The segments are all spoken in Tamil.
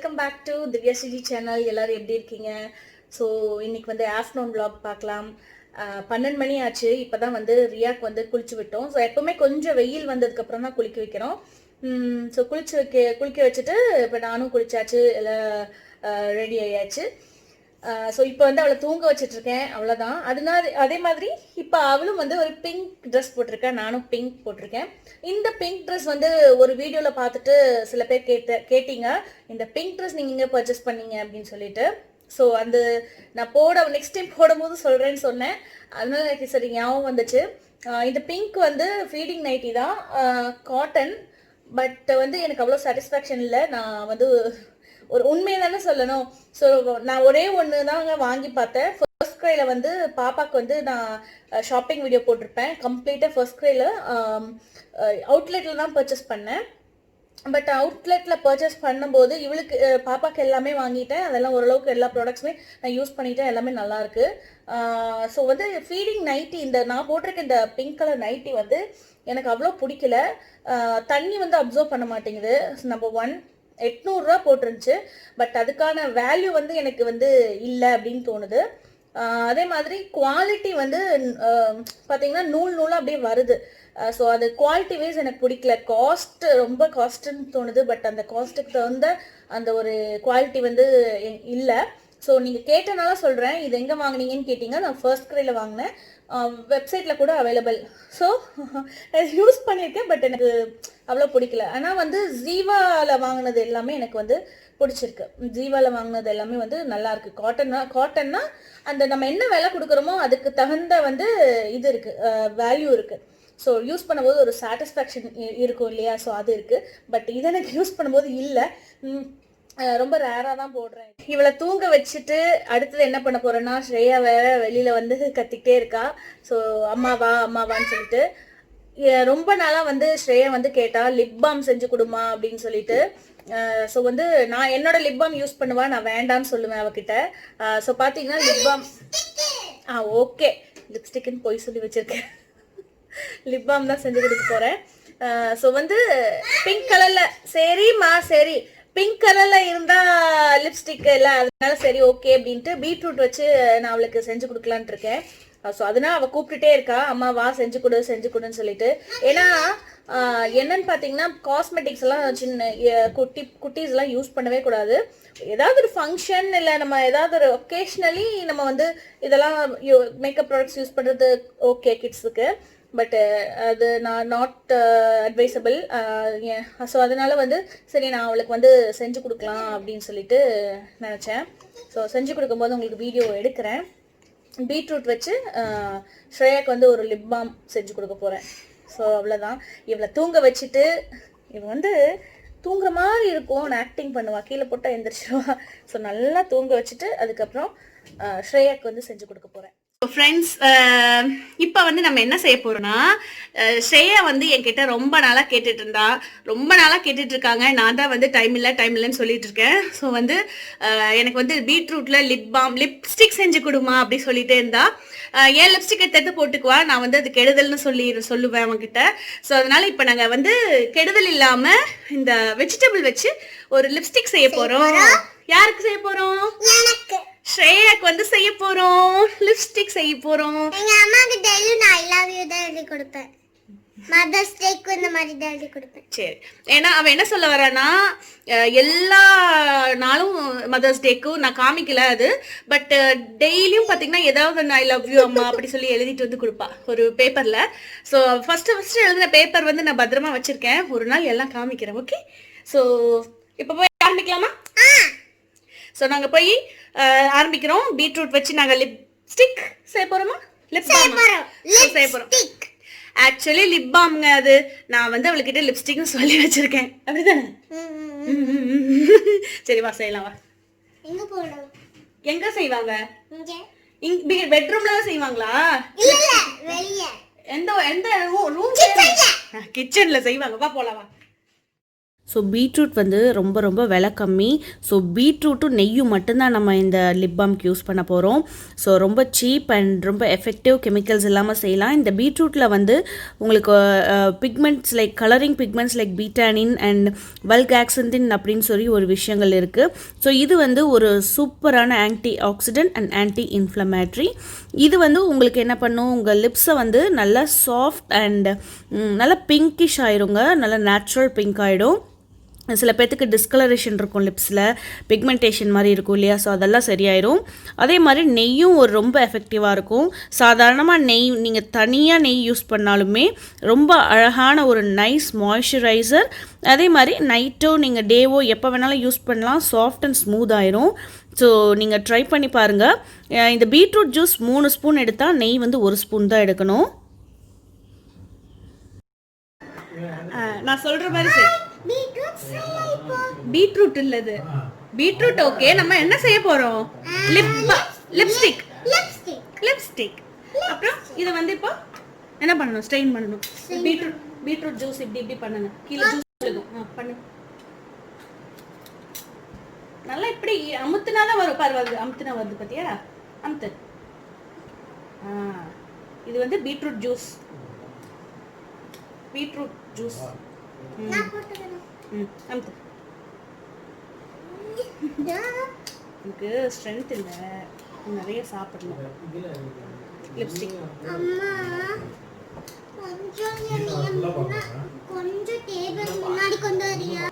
Welcome back to Divya Sriji channel. எல்லாரும் எப்படி இருக்கீங்க? ஸோ இன்னைக்கு வந்து ஆஃப்டர்நூன் vlog பார்க்கலாம். 12 மணி ஆச்சு. இப்போதான் வந்து ரியாக்கு வந்து குளிச்சு விட்டோம். ஸோ எப்பவுமே கொஞ்சம் வெயில் வந்ததுக்கு அப்புறம் தான் குளிக்க வைக்கிறோம். ஸோ குளிக்க வச்சுட்டு இப்போ நானும் குளிச்சாச்சு, எல்லாம் ரெடி ஆயாச்சு. ஸோ இப்போ வந்து அவளை தூங்க வச்சுட்டு இருக்கேன், அவ்வளோதான். அதே மாதிரி இப்போ அவளும் வந்து ஒரு பிங்க் ட்ரெஸ் போட்டிருக்கேன், நானும் பிங்க் போட்டிருக்கேன். இந்த பிங்க் ட்ரெஸ் வந்து ஒரு வீடியோவில் பார்த்துட்டு சில பேர் கேட்டீங்க, இந்த பிங்க் ட்ரெஸ் நீங்கள் எங்கே பர்ச்சேஸ் பண்ணீங்க அப்படின்னு சொல்லிட்டு. ஸோ அந்த நான் நெக்ஸ்ட் டைம் போடும்போது சொல்கிறேன்னு சொன்னேன், அதனால எனக்கு சரி ஞாபகம் வந்துச்சு. இந்த பிங்க் வந்து ஃபீடிங் நைட்டி தான், காட்டன். பட் வந்து எனக்கு அவ்வளோ சாட்டிஸ்ஃபேக்ஷன் இல்லை. நான் வந்து ஒரு உண்மையை தானே சொல்லணும். ஸோ நான் ஒரே ஒன்று தாங்க வாங்கி பார்த்தேன். ஃபர்ஸ்ட் க்ரையில் வந்து பாப்பாவுக்கு வந்து நான் ஷாப்பிங் வீடியோ போட்டிருப்பேன். கம்ப்ளீட்டாக ஃபர்ஸ்ட் க்ரையில் அவுட்லெட்டில் தான் பர்ச்சேஸ் பண்ணேன். பட் அவுட்லெட்டில் பர்ச்சேஸ் பண்ணும்போது இவளுக்கு பாப்பாவுக்கு எல்லாமே வாங்கிட்டேன். அதெல்லாம் ஓரளவுக்கு எல்லா ப்ராடக்ட்ஸுமே நான் யூஸ் பண்ணிட்டேன், எல்லாமே நல்லாயிருக்கு. ஸோ வந்து ஃபீடிங் நைட்டி, இந்த நான் போட்டிருக்க இந்த பிங்க் கலர் நைட்டி வந்து எனக்கு அவ்வளோ பிடிக்கல. தண்ணி வந்து அப்சர்வ் பண்ண மாட்டேங்குது. நம்பர் 1, 800 போட்டிருந்துச்சு. பட் அதுக்கான வேல்யூ வந்து எனக்கு வந்து இல்லை அப்படின்னு தோணுது. அதே மாதிரி குவாலிட்டி வந்து பார்த்தீங்கன்னா நூலாக அப்படியே வருது. ஸோ அது குவாலிட்டி வைஸ் எனக்கு பிடிக்கல. ரொம்ப காஸ்ட்டுன்னு தோணுது. பட் அந்த காஸ்ட்டுக்கு தகுந்த அந்த ஒரு குவாலிட்டி வந்து இல்லை. ஸோ நீங்கள் கேட்டனால சொல்கிறேன், இது எங்கே வாங்கினீங்கன்னு கேட்டிங்க. நான் ஃபர்ஸ்ட் க்ரையில் வாங்கினேன், வெப்சைட்டில் கூட அவைலபிள். ஸோ யூஸ் பண்ணியிருக்கேன், பட் எனக்கு அவ்வளோ பிடிக்கல. ஆனால் வந்து ஜீவாவில் வாங்கினது எல்லாமே எனக்கு வந்து பிடிச்சிருக்கு. ஜீவாவில் வாங்கினது எல்லாமே வந்து நல்லாயிருக்கு. காட்டன்னா அந்த நம்ம என்ன விலை கொடுக்குறோமோ அதுக்கு தகுந்த வந்து இது இருக்குது, வேல்யூ இருக்குது. ஸோ யூஸ் பண்ணும்போது ஒரு சாட்டிஸ்ஃபேக்ஷன் இருக்கும் இல்லையா? ஸோ அது இருக்குது. பட் இதை எனக்கு யூஸ் பண்ணும்போது இல்லை. ரொம்ப ரேராக தான் போடுறேன். இவளை தூங்க வச்சுட்டு அடுத்தது என்ன பண்ண போறேன்னா, ஸ்ரேயா வேற வெளியில வந்து கத்திக்கிட்டே இருக்கா. ஸோ அம்மாவான்னு சொல்லிட்டு ரொம்ப நாளாக வந்து ஸ்ரேயா வந்து கேட்டா, லிப்பாம் செஞ்சு கொடுமா அப்படின்னு சொல்லிட்டு. ஸோ வந்து நான் என்னோட லிப்பாம் யூஸ் பண்ணுவா, நான் வேண்டான்னு சொல்லுவேன் அவகிட்ட. ஸோ பார்த்தீங்கன்னா லிப்பாம் ஓகே, லிப்ஸ்டிக்னு போய் சொல்லி வச்சிருக்கேன். லிப்பாம் தான் செஞ்சு கொடுக்க போறேன். ஸோ வந்து பிங்க் கலர்ல, சரிம்மா சரி, பிங்க் கலர்ல இருந்தா லிப்ஸ்டிக் இல்லை, அதனால சரி ஓகே அப்படின்ட்டு பீட்ரூட் வச்சு நான் அவளுக்கு செஞ்சு கொடுக்கலான்ட்டு இருக்கேன். ஸோ அதனால அவள் கூப்பிட்டுட்டே இருக்கா, அம்மா வா செஞ்சு கொடுன்னு சொல்லிட்டு. ஏன்னா என்னன்னு பார்த்தீங்கன்னா, காஸ்மெட்டிக்ஸ் எல்லாம் சின்ன குட்டீஸ் எல்லாம் யூஸ் பண்ணவே கூடாது. ஏதாவது ஒரு ஃபங்க்ஷன் இல்லை நம்ம ஏதாவது ஒரு ஒகேஷ்னலி நம்ம வந்து இதெல்லாம் மேக்கப் ப்ராடக்ட்ஸ் யூஸ் பண்ணுறது ஓகே கிட்ஸுக்கு. பட் அது நாட் அட்வைசபிள். ஸோ அதனால வந்து சரி நான் அவளுக்கு வந்து செஞ்சு கொடுக்கலாம் அப்படின்னு சொல்லிட்டு நினச்சேன். ஸோ செஞ்சு கொடுக்கும்போது உங்களுக்கு வீடியோ எடுக்கிறேன். பீட்ரூட் வச்சு ஸ்ரேயாக்கு வந்து ஒரு லிப் பாம் செஞ்சு கொடுக்க போகிறேன். ஸோ அவ்வளோதான். இவளை தூங்க வச்சுட்டு, இவன் வந்து தூங்குற மாதிரி இருக்கும், நான் ஆக்டிங் பண்ணுவாள், கீழே போட்டால் எந்திரிச்சிருவா. ஸோ நல்லா தூங்க வச்சுட்டு அதுக்கப்புறம் ஸ்ரேயாக்கு வந்து செஞ்சு கொடுக்க போகிறேன். ஃப்ரெண்ட்ஸ், இப்போ வந்து நம்ம என்ன செய்ய போறோம்னா, ஸ்ரேயா வந்து என்கிட்ட ரொம்ப நாளாக கேட்டுட்டு இருக்காங்க. நான் தான் வந்து டைம் இல்லைன்னு சொல்லிட்டு இருக்கேன். ஸோ வந்து எனக்கு வந்து பீட்ரூட்ல லிப்ஸ்டிக் செஞ்சு கொடுமா அப்படி சொல்லிட்டே இருந்தா. ஏன் லிப்ஸ்டிக் எடுத்து போட்டுக்குவா, நான் வந்து அது கெடுதல்னு சொல்லுவேன் அவன்கிட்ட. ஸோ அதனால இப்போ நாங்கள் வந்து கெடுதல் இல்லாம இந்த வெஜிடபிள் வச்சு ஒரு லிப்ஸ்டிக் செய்ய போறோம். யாருக்கு செய்ய போறோம்? ஸ்ரேயாக்கு வந்து செய்ய போறோம், லிப்ஸ்டிக் செய்ய போறோம். எங்க அம்மாக்கு டெய்லி நான் ஐ லவ் யூ தான் எழுதி கொடுப்பேன். மதர்ஸ் டேக்கு இந்த மாதிரி தான் எழுதி கொடுப்பேன். சரி, ஏன்னா அவன் என்ன சொல்ல வரானா, எல்லா நாளும் மதர்ஸ் டேக்கும் நான் காமிக்கல அது. பட் டெய்லியும் பார்த்தீங்கன்னா ஏதாவது ஐ லவ் யூ அம்மா அப்படி சொல்லி எழுதிட்டு வந்து கொடுப்பா ஒரு பேப்பர்ல. ஸோ ஃபர்ஸ்ட் எழுதின பேப்பர் வந்து நான் பத்திரமா வச்சிருக்கேன். ஒரு நாள் எல்லாம் காமிக்கிறேன். ஓகே, ஸோ இப்போ போய் ஆரம்பிக்கலாமா? ஸோ நாங்கள் போய் ஆரம்பிக்கிறோம். பீட்ரூட் வச்சு நாங்கள் லிப்ஸ்டிக் செய்ய போகிறோமா? லிப்பாம் செய்ய போகிறோம். ஆக்சுவலி லிப்பாம்ங்க அது. நான் வந்து அவளுக்கிட்ட லிப்ஸ்டிக்னு சொல்லி வச்சிருக்கேன், அப்படிதானே? சரி வா செய்யலாம், வா. எங்க செய்வாங்க? பெட்ரூம்ல தான் செய்வாங்களா? எந்த ரூம்? கிச்சன்ல செய்வாங்க. வா போலாம், வா. ஸோ பீட்ரூட் வந்து ரொம்ப ரொம்ப விலை கம்மி. ஸோ பீட்ரூட்டும் நெய்யும் மட்டும்தான் நம்ம இந்த லிப் பாம்க்கு யூஸ் பண்ண போகிறோம். ஸோ ரொம்ப சீப் அண்ட் ரொம்ப எஃபெக்டிவ், கெமிக்கல்ஸ் இல்லாமல் செய்யலாம். இந்த பீட்ரூட்டில் வந்து உங்களுக்கு pigments like colouring pigments like betanin and vulgaxanthin அப்படின்னு சொல்லி ஒரு விஷயங்கள் இருக்குது. ஸோ இது வந்து ஒரு சூப்பரான anti accident and anti inflammatory. இது வந்து உங்களுக்கு என்ன பண்ணும், உங்கள் லிப்ஸை வந்து நல்லா சாஃப்ட் அண்ட் நல்லா பிங்கிஷ் ஆயிருங்க, நல்லா நேச்சுரல் பிங்க் ஆகிடும். சில பேர்த்துக்கு டிஸ்கலரேஷன் இருக்கும் லிப்ஸில், பிக்மெண்டேஷன் மாதிரி இருக்கும் இல்லையா, ஸோ அதெல்லாம் சரியாயிடும். அதே மாதிரி நெய்யும் ஒரு ரொம்ப எஃபெக்டிவாக இருக்கும். சாதாரணமாக நெய் நீங்கள் தனியாக நெய் யூஸ் பண்ணாலுமே ரொம்ப அழகான ஒரு நைஸ் மாய்ஸ்சரைசர். அதே மாதிரி நைட்டோ நீங்கள் டேவோ எப்போ வேணாலும் யூஸ் பண்ணலாம், சாஃப்ட் அண்ட் ஸ்மூத் ஆயிரும். ஸோ நீங்கள் ட்ரை பண்ணி பாருங்கள். இந்த பீட்ரூட் ஜூஸ் 3 ஸ்பூன் எடுத்தால் நெய் வந்து 1 ஸ்பூன் தான் எடுக்கணும். நான் சொல்கிற மாதிரி சரி. பீட்ரூட் இல்லது, பீட்ரூட் ஓகே. நம்ம என்ன செய்ய போறோம், லிப்ஸ்டிக். அப்புறம் இதை வந்து இப்போ என்ன பண்ணணும், ஸ்ட்ரெயின் பண்ணணும். பீட்ரூட் ஜூஸ் இப்படி இப்படி பண்ணணும், கீழே ஜூஸ் விழுகும். பண்ணு நல்லா, இப்படி அமுத்துனாதான் வரும் பாரு, வருது, அமுத்துனா வருது பாத்தியா, அமுத்து. இது வந்து பீட்ரூட் ஜூஸ். அமுத்து. எனக்கு ஸ்ட்ரென்த் இல்லை, நிறைய சாப்பிடணும். லிப்ஸ்டிக் கொஞ்சம் டேபிள் முன்னாடி கொண்டு வரியா?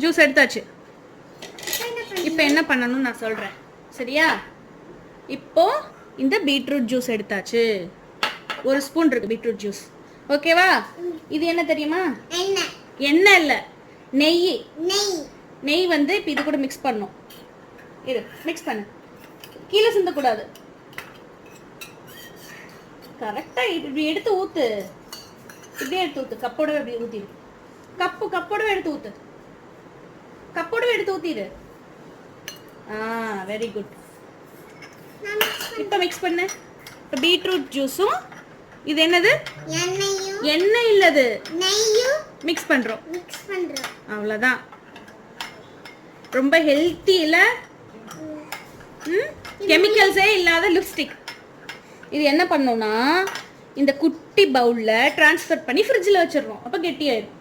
ஜூஸ் எடுத்தாச்சு. இப்போ என்ன பண்ணணும்னு நான் சொல்றேன், சரியா? இப்போ இந்த பீட்ரூட் ஜூஸ் எடுத்தாச்சு, 1 ஸ்பூன் இருக்கு பீட்ரூட் ஜூஸ், ஓகேவா? இது என்ன தெரியுமா? எண்ணெய் இல்ல, நெய். நெய் வந்து இப்போ இது கூட மிக்ஸ் பண்ணணும். இரு, மிக்ஸ் பண்ணு, கீழே சிந்தக்கூடாது. கரெக்டா இப்படி எடுத்து ஊத்து, இப்படியே எடுத்து ஊத்து, கப்போடவே இப்படி ஊத்திடு. கப்போடவே எடுத்து ஊத்து, கப்போடவே எடுத்து ஊத்திடு. Very good. இப்போ மிக்ஸ் பண்ணு. இப்போ பீட்ரூட் ஜூஸும் இது என்னது, எண்ணெய் இல்லது, நெய்யும் மிக்ஸ் பண்றோம். அவ்வளவுதான். ரொம்ப ஹெல்த்தி இல்ல, கெமிக்கல்ஸே இல்லாத லிப்ஸ்டிக். இது என்ன பண்ணோம்னா, இந்த குட்டி பவுல்ல டிரான்ஸ்ஃபர் பண்ணி ஃப்ரிட்ஜில் வச்சிடறோம். அப்போ கெட்டியாயிடும்.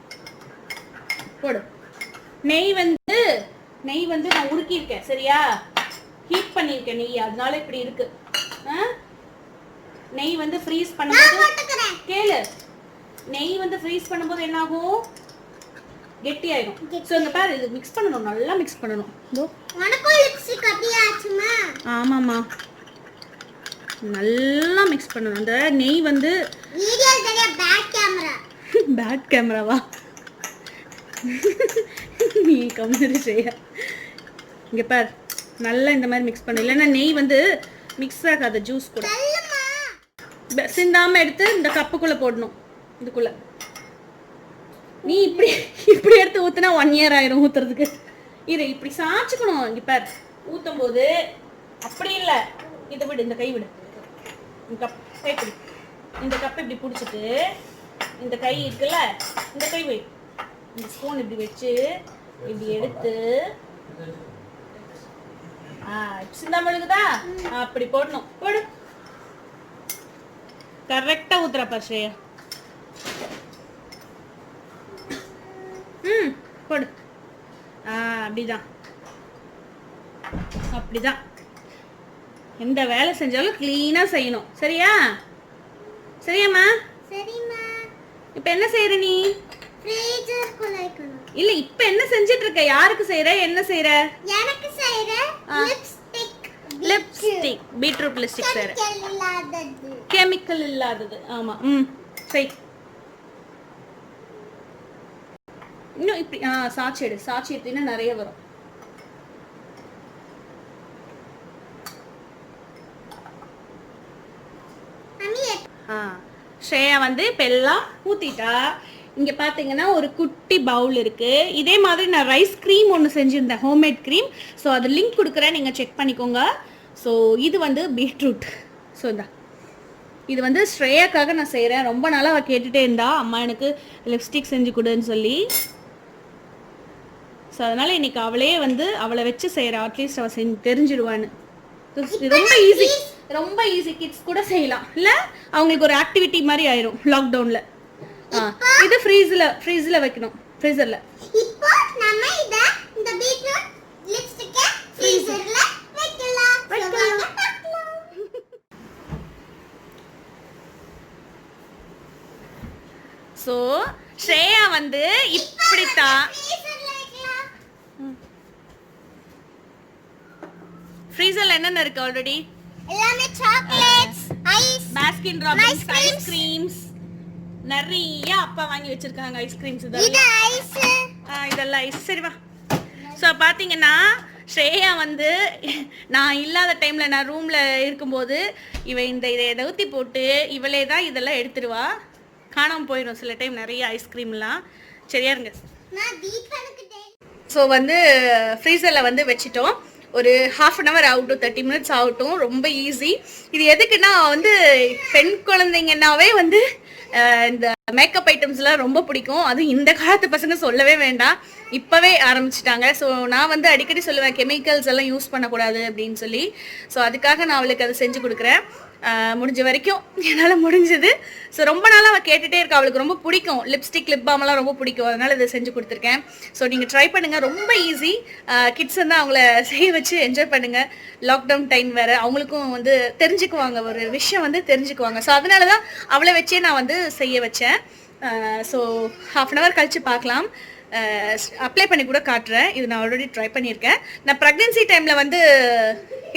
போடு. நெய் வந்து நான் உருக்கியிருக்கேன், சரியா? ஹீட் பண்ணியிருக்கேன் நெய், அதனால இப்படி இருக்கு. நெய் வந்து ஃப்ரீஸ் பண்ணும்போது கேளு, நெய் வந்து ஃப்ரீஸ் பண்ணும்போது என்ன ஆகும், கெட்டி ஆயிடும். சோ இங்க பாரு, இது மிக்ஸ் பண்ணனும், நல்லா மிக்ஸ் பண்ணனும். இதோ உனக்கு லிப்ஸ்டிக் கட்டியாச்சுமா? ஆமாமா, நல்லா மிக்ஸ் பண்ணனும். அந்த நெய் வந்து வீடியோ தெரிய பேட் கேமராவா? நீ கம்மிரு செய்ய. இங்க பாரு, நல்லா இந்த மாதிரி மிக்ஸ் பண்ணு, இல்லைன்னா நெய் வந்து மிக்ஸ் ஆகாத ஜூஸ் கூட. சிந்தாம எடுத்து இந்த கப்புக்குள்ள போடணும், இதுக்குள்ள. நீ இப்படி எடுத்து ஊத்துனா 1 இயர் ஆயிரும் ஊத்துறதுக்கு. இரு, இப்படி சாச்சுக்கணும். இங்க பாரு, ஊத்தும் போது அப்படி இல்ல, இதை விடு, இந்த கை விடு, இந்த கப் கை பிடி. இந்த கப் இப்படி பிடிச்சிட்டு, இந்த கை இருக்குல்ல, இந்த கை வை, இந்த ஸ்பூன் இப்படி வச்சு இப்படி எடுத்து, சிந்தாம இருக்குதா, அப்படி போடணும். போடு, கரெக்டா ஊத்துற பர்ஷையா. போடு. அப்படிதான், அப்படிதான். எந்த வேலை செஞ்சாலும் கிளீனா செய்யணும், சரியா? சரியாம்மா? சரிம்மா. இப்ப என்ன செய்யற நீ? ஃப்ரீசர் குளைக்கணும். இல்ல, இப்ப என்ன செஞ்சிட்டு இருக்க? யாருக்கு செய்யற, என்ன செய்யற? எனக்கு செய்யற லிப்ஸ்டிக், பீட்ரூட் லிப்ஸ்டிக் செய்யற. கெமிக்கல் இல்லாதது. ஆமா, செய். இன்னும் இப்படி சாட்சி எடு, சாட்சி எடுத்தீங்கன்னா நிறைய வரும். ஸ்ரேயா வந்து இப்போ எல்லாம் ஊற்றிட்டா. இங்கே பார்த்தீங்கன்னா ஒரு குட்டி பவுல் இருக்குது. இதே மாதிரி நான் ரைஸ் க்ரீம் ஒன்று செஞ்சுருந்தேன், ஹோம்மேட் க்ரீம். ஸோ அது லிங்க் கொடுக்குறேன், நீங்கள் செக் பண்ணிக்கோங்க. ஸோ இது வந்து பீட்ரூட். ஸோ இது வந்து ஸ்ரேயாக்காக நான் செய்கிறேன். ரொம்ப நாளாக அவள் கேட்டுகிட்டே இருந்தா, அம்மா எனக்கு லிப்ஸ்டிக் செஞ்சு கொடுன்னு சொல்லி. ஸோ அதனால் இன்றைக்கி அவளே வந்து அவளை வச்சு செய்கிறேன். அட்லீஸ்ட் அவள் தெரிஞ்சிடுவான்னு. ரொம்ப ஈஸி கிட்ஸ் கூட செய்யலாம் இல்லை? அவங்களுக்கு ஒரு ஆக்டிவிட்டி மாதிரி ஆயிரும் லாக்டவுனில். இது ஃப்ரீஸில் வைக்கணும், ஃப்ரீசரில். இப்போ நம்ம இந்த பீட்ரூட் லிப்ஸ்டிக்கை ஃப்ரீசரில் வைக்கலாம். ஸோ ஸ்ரேயா வந்து இப்படித்தான் ஃப்ரீசர்ல என்னென்ன இருக்கு ஆல்ரெடி? எல்லாமே chocolates, ice, Baskin Robbins ice creams, நிறைய அப்பா வாங்கி வச்சிருக்காங்க ஐஸ்கிரீம்ஸ். இது ஐஸ், இதெல்லாம் ஐஸ். சரி வா. ஸோ பார்த்தீங்கன்னா ஸ்ரேயா வந்து நான் இல்லாத டைமில், நான் ரூமில் இருக்கும்போது இதை ஊற்றி போட்டு இவளே தான் இதெல்லாம் எடுத்துடுவா. காணாமல் போயிடும் சில டைம் நிறைய ஐஸ்கிரீம்லாம். சரியா இருங்க. ஸோ வந்து ஃப்ரீசரில் வந்து வச்சுட்டோம். ஒரு 1/2 hour ஆகட்டும், 30 minutes ஆகட்டும். ரொம்ப ஈஸி. இது எதுக்குன்னா வந்து பெண் குழந்தைங்கன்னாவே வந்து இந்த மேக்கப் ஐட்டம்ஸ்லாம் ரொம்ப பிடிக்கும். அதுவும் இந்த காலத்து பசங்க சொல்லவே வேண்டாம், இப்போவே ஆரம்பிச்சிட்டாங்க. ஸோ நான் வந்து அடிக்கடி சொல்லுவேன் கெமிக்கல்ஸ் எல்லாம் யூஸ் பண்ணக்கூடாது அப்படின்னு சொல்லி. ஸோ அதுக்காக நான் அவளுக்கு அதை செஞ்சு கொடுக்குறேன், முடிஞ்ச வரைக்கும் என்னால் முடிஞ்சது. ஸோ ரொம்ப நாளாக அவள் கேட்டுகிட்டே இருக்கா, அவளுக்கு ரொம்ப பிடிக்கும் லிப்ஸ்டிக், லிப்பாமெல்லாம் ரொம்ப பிடிக்கும். அதனால் இதை செஞ்சு கொடுத்துருக்கேன். ஸோ நீங்கள் ட்ரை பண்ணுங்கள், ரொம்ப ஈஸி. கிட்ஸ் வந்து அவங்கள செய்ய வச்சு என்ஜாய் பண்ணுங்கள். லாக்டவுன் டைம் வேறு, அவங்களுக்கும் வந்து தெரிஞ்சுக்குவாங்க, ஒரு விஷயம் வந்து தெரிஞ்சுக்குவாங்க. ஸோ அதனால தான் அவளை வச்சே நான் வந்து செய்ய வச்சேன். ஸோ 1/2 hour கழித்து பார்க்கலாம். அப்ளை பண்ணி கூட காட்டுறேன். இது நான் ஆல்ரெடி ட்ரை பண்ணியிருக்கேன். நான் ப்ரெக்னென்சி டைமில் வந்து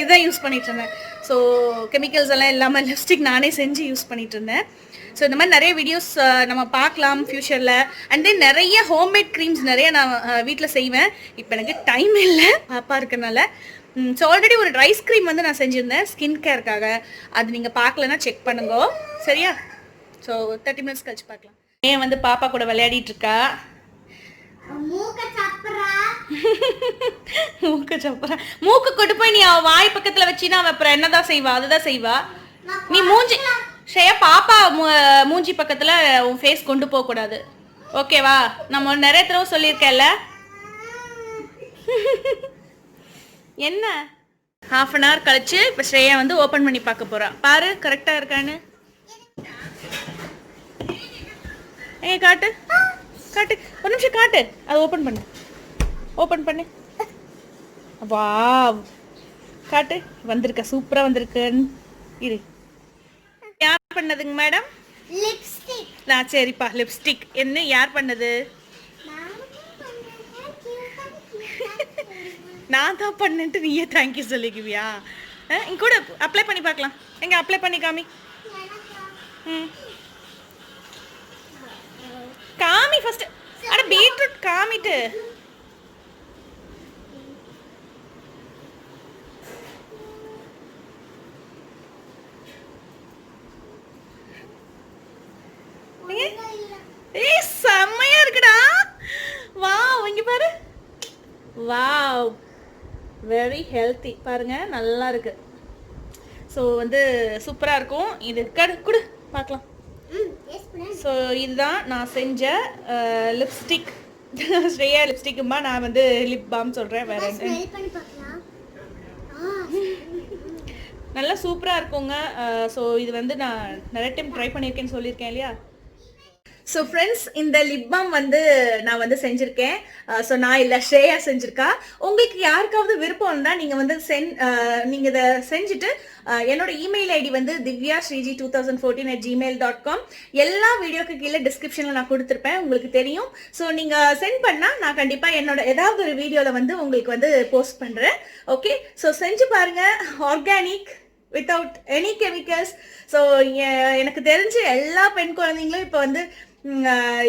இதுதான் யூஸ் பண்ணிகிட்டு இருந்தேன். ஸோ கெமிக்கல்ஸ் எல்லாம் இல்லாமல் லிப்ஸ்டிக் நானே செஞ்சு யூஸ் பண்ணிகிட்டு இருந்தேன். ஸோ இந்த மாதிரி நிறைய வீடியோஸ் நம்ம பார்க்கலாம் ஃப்யூச்சரில். அண்ட் தென் நிறைய ஹோம்மேட் க்ரீம்ஸ் நிறைய நான் வீட்டில் செய்வேன். இப்போ எனக்கு டைம் இல்லை பாப்பா இருக்கனால. ஸோ ஆல்ரெடி ஒரு ரைஸ் க்ரீம் வந்து நான் செஞ்சுருந்தேன் ஸ்கின் கேருக்காக. அது நீங்கள் பார்க்கலன்னா செக் பண்ணுங்க, சரியா? ஸோ 30 minutes கழிச்சு பார்க்கலாம். ஏன் வந்து பாப்பா கூட விளையாடிட்டு இருக்கா, மூக்கு கொண்டு போய் நீ அவ வாய் பக்கத்துல வச்சினா அவ அப்புறம் என்னதான் செய்வா? அதுதான் செய்வா. நீ மூஞ்சி ஸ்ரேயா பாப்பா மூஞ்சி பக்கத்துல உன் ஃபேஸ் கொண்டு போக கூடாது, ஓகேவா? நம்ம நிறைய தடவை சொல்லியிருக்கேன்ல. என்ன 1/2 hour கழிச்சு இப்ப ஸ்ரேயா வந்து ஓபன் பண்ணி பார்க்க போறா. பாரு கரெக்டா இருக்கான்னு. ஏ காட்டு காட்டு, ஒரு நிமிஷம் காட்டு. அது ஓப்பன் பண்ணு, ஓப்பன் பண்ணு. வாவ், காட்டு. வந்திருக்க, சூப்பராக வந்திருக்குன்னு. இரு, யார் பண்ணதுங்க மேடம்? லிப்ஸ்டிக். சரிப்பா, லிப்ஸ்டிக் என்ன யார் பண்ணது? நான் தான் பண்ணிட்டு நீயே தேங்க்யூ சொல்லிக்குவியா? இங்க கூட அப்ளை பண்ணி பார்க்கலாம். எங்க அப்ளை பண்ணி காமி. காமி ஃபர்ஸ்ட். அட பீட்ரூட் காமிட்டு. ஏய் செம்மையா இருக்குடா. வாவ், இங்க பாரு. Wow, very healthy. பாருங்க நல்லா இருக்கு. ஸோ வந்து சூப்பராக இருக்கும். இது குடு பார்க்கலாம். ஸோ இதுதான் நான் செஞ்ச லிப்ஸ்டிக். ஸ்ரேயா லிப்ஸ்டிக்குமா, நான் வந்து லிப் பாம் சொல்கிறேன். வேற நல்லா சூப்பராக இருக்குங்க. ஸோ இது வந்து நான் நிறைய டைம் ட்ரை பண்ணியிருக்கேன்னு சொல்லியிருக்கேன் இல்லையா? ஸோ ஃப்ரெண்ட்ஸ், இந்த லிப் பாம் வந்து நான் வந்து செஞ்சுருக்கேன். ஸோ நான் இல்லை, ஸ்ரேயா செஞ்சுருக்கா. உங்களுக்கு யாருக்காவது விருப்பம் இருந்தால் நீங்கள் வந்து நீங்கள் இதை செஞ்சுட்டு என்னோட இமெயில் ஐடி வந்து Dhivya Sreeji 2014@gmail.com. எல்லா வீடியோக்கு கீழே டிஸ்கிரிப்ஷனில் நான் கொடுத்துருப்பேன், உங்களுக்கு தெரியும். ஸோ நீங்கள் சென்ட் பண்ணால் நான் கண்டிப்பாக என்னோட ஏதாவது ஒரு வீடியோவில் வந்து உங்களுக்கு வந்து போஸ்ட் பண்ணுறேன். ஓகே, ஸோ செஞ்சு பாருங்கள். Organic, without any chemicals. So எனக்கு தெரிஞ்சு எல்லா பெண் குழந்தைங்களும் இப்போ வந்து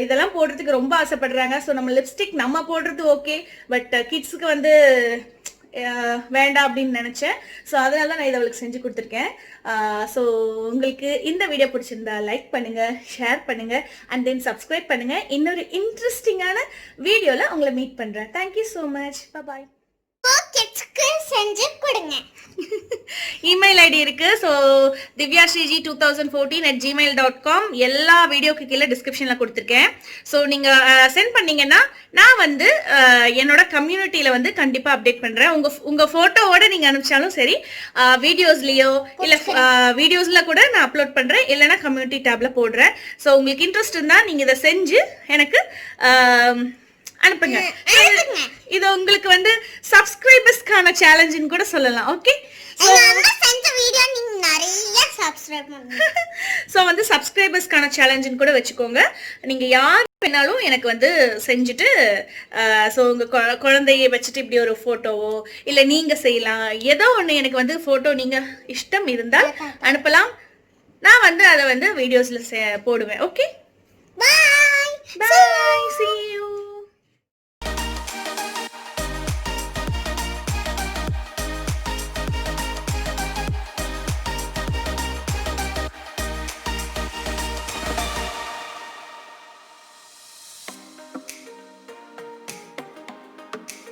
இதெல்லாம் போடுறதுக்கு ரொம்ப ஆசைப்படுறாங்க. ஸோ நம்ம லிப்ஸ்டிக் நம்ம போடுறது ஓகே, பட் கிட்ஸுக்கு வந்து வேண்டாம் அப்படின்னு நினைச்சேன். ஸோ அதனால தான் நான் இதை அவளுக்கு செஞ்சு கொடுத்துருக்கேன். ஸோ உங்களுக்கு இந்த வீடியோ பிடிச்சிருந்தா லைக் பண்ணுங்க, ஷேர் பண்ணுங்க, அண்ட் தென் சப்ஸ்கிரைப் பண்ணுங்க. இன்னொரு இன்ட்ரெஸ்டிங்கான வீடியோல உங்களை மீட் பண்றேன். Thank you so much. பாய். செஞ்சு கொடுங்க. இமெயில் ஐடி இருக்கு. ஸோ divyasreeji2014@gmail.com எல்லா வீடியோக்கு கீழே டிஸ்கிரிப்ஷன்ல கொடுத்துருக்கேன். ஸோ நீங்க சென்ட் பண்ணீங்கன்னா நான் வந்து என்னோட கம்யூனிட்டியில வந்து கண்டிப்பா அப்டேட் பண்றேன். உங்க போட்டோவோட நீங்க அனுப்பிச்சாலும் சரி, வீடியோஸ்லயோ இல்ல வீடியோஸ்ல கூட நான் அப்லோட் பண்றேன், இல்லைன்னா கம்யூனிட்டி டேப்ல போடுறேன். ஸோ உங்களுக்கு இன்ட்ரெஸ்ட் இருந்தா நீங்க இதை செஞ்சு எனக்கு அனுப்புங்க. இது உங்களுக்கு வந்து சப்ஸ்கிரைபர்ஸ்க்கான சேலஞ்சுன்னு கூட சொல்லலாம். ஓகே, ஸோ வந்து சப்ஸ்கிரைபர்ஸ்க்கான சேலஞ்சுன்னு கூட வச்சுக்கோங்க. நீங்க யார் வேணாலும் எனக்கு வந்து செஞ்சுட்டு ஸோ உங்க குழந்தைய வச்சுட்டு இப்படி ஒரு போட்டோவோ இல்லை நீங்க செய்யலாம், ஏதோ ஒன்று எனக்கு வந்து போட்டோ நீங்க இஷ்டம் இருந்தால் அனுப்பலாம். நான் வந்து அதை வந்து வீடியோஸ்ல போடுவேன். Okay, Bye. Bye. See you.